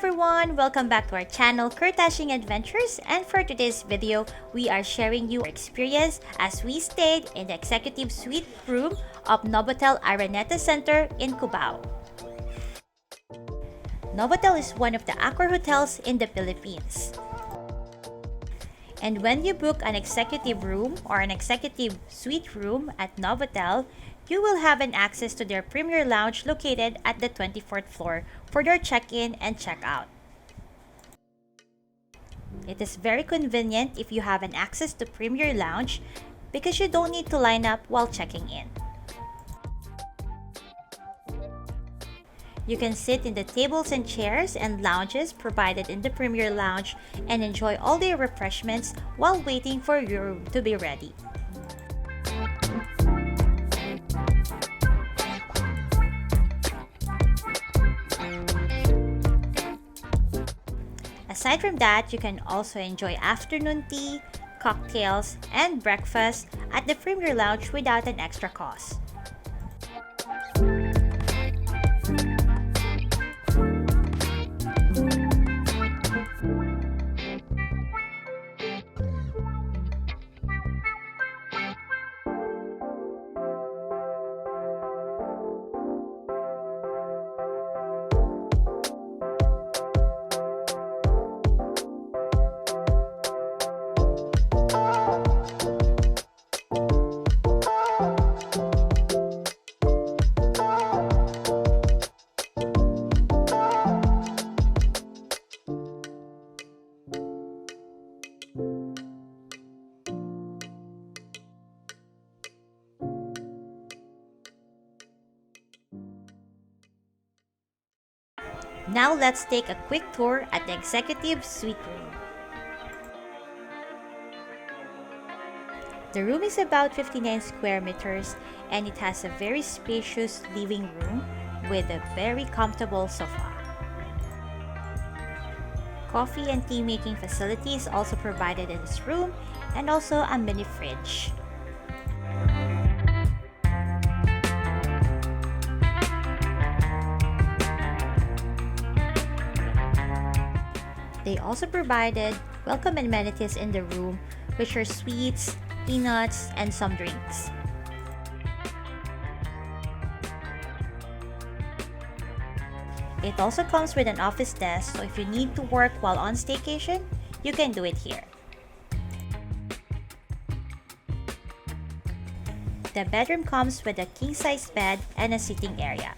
everyone! Welcome back to our channel, Kurtashing Adventures, and for today's video, we are sharing you our experience as we stayed in the executive suite room of Novotel Araneta Center in Cubao. Novotel is one of the Accor hotels in the Philippines. And when you book an executive room or an executive suite room at Novotel, you will have an access to their premier lounge located at the 24th floor for your check-in and check-out. It is very convenient if you have an access to premier lounge because you don't need to line up while checking in. You can sit in the tables and chairs and lounges provided in the premier lounge and enjoy all the refreshments while waiting for your room to be ready. Aside from that, you can also enjoy afternoon tea, cocktails, and breakfast at the premier lounge without an extra cost. Now let's take a quick tour at the executive suite room. The room is about 59 square meters and it has a very spacious living room with a very comfortable sofa. Coffee and tea making facility is also provided in this room and also a mini fridge. They also provided welcome amenities in the room, which are sweets, peanuts, and some drinks. It also comes with an office desk, so if you need to work while on staycation, you can do it here. The bedroom comes with a king-size bed and a sitting area.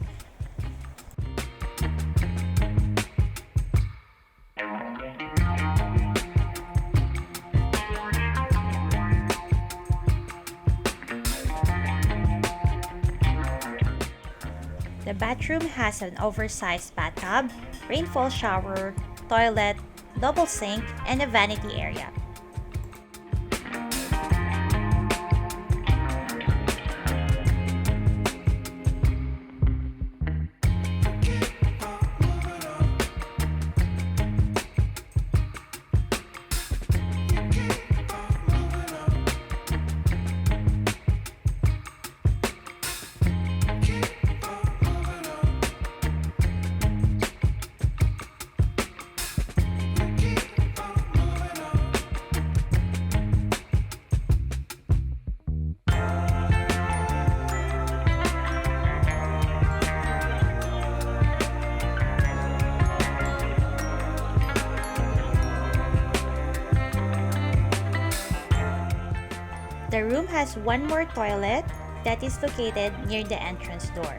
The bathroom has an oversized bathtub, rainfall shower, toilet, double sink, and a vanity area. The room has one more toilet that is located near the entrance door.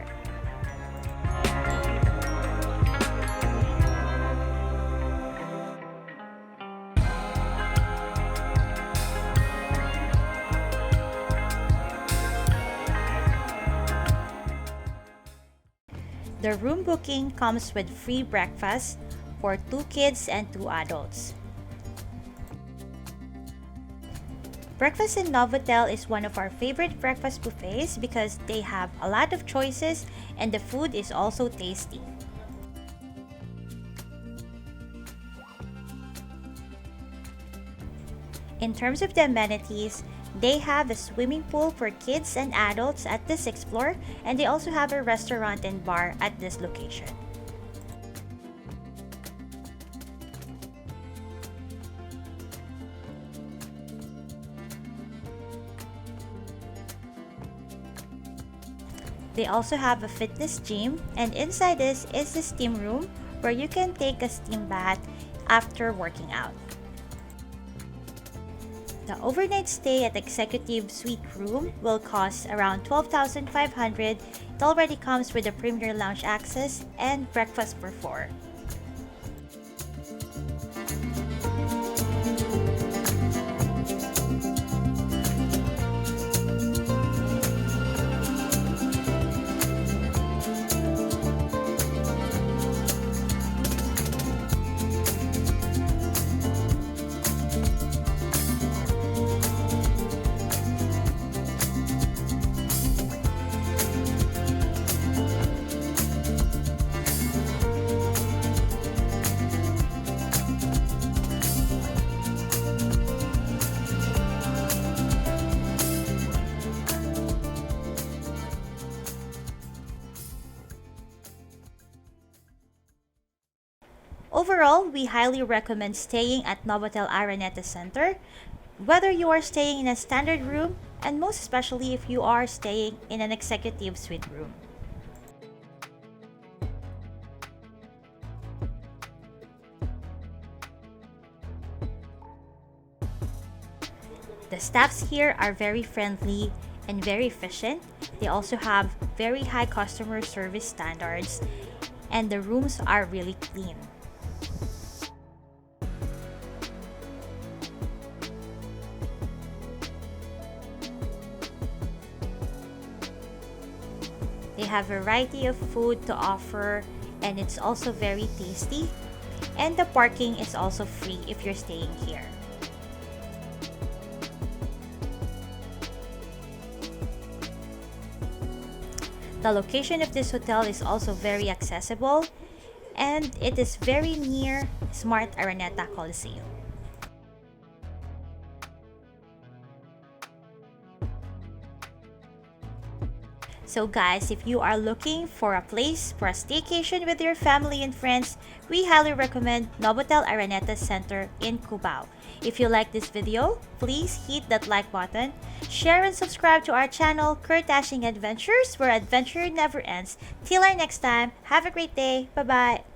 The room booking comes with free breakfast for 2 kids and 2 adults. Breakfast in Novotel is one of our favorite breakfast buffets because they have a lot of choices and the food is also tasty. In terms of the amenities, they have a swimming pool for kids and adults at the 6th floor, and they also have a restaurant and bar at this location. They also have a fitness gym, and inside this is the steam room where you can take a steam bath after working out. The overnight stay at Executive Suite Room will cost around $12,500. It already comes with a Premier Lounge access and breakfast for 4. Overall, we highly recommend staying at Novotel Araneta Center, whether you are staying in a standard room and most especially if you are staying in an executive suite room. The staffs here are very friendly and very efficient. They also have very high customer service standards, and the rooms are really clean. They have a variety of food to offer, and it's also very tasty. And the parking is also free if you're staying here. The location of this hotel is also very accessible, and it is very near Smart Araneta Coliseum. So guys, if you are looking for a place for a staycation with your family and friends, we highly recommend Novotel Araneta Center in Cubao. If you like this video, please hit that like button, share and subscribe to our channel, Curtashing Adventures, where adventure never ends. Till our next time, have a great day. Bye-bye.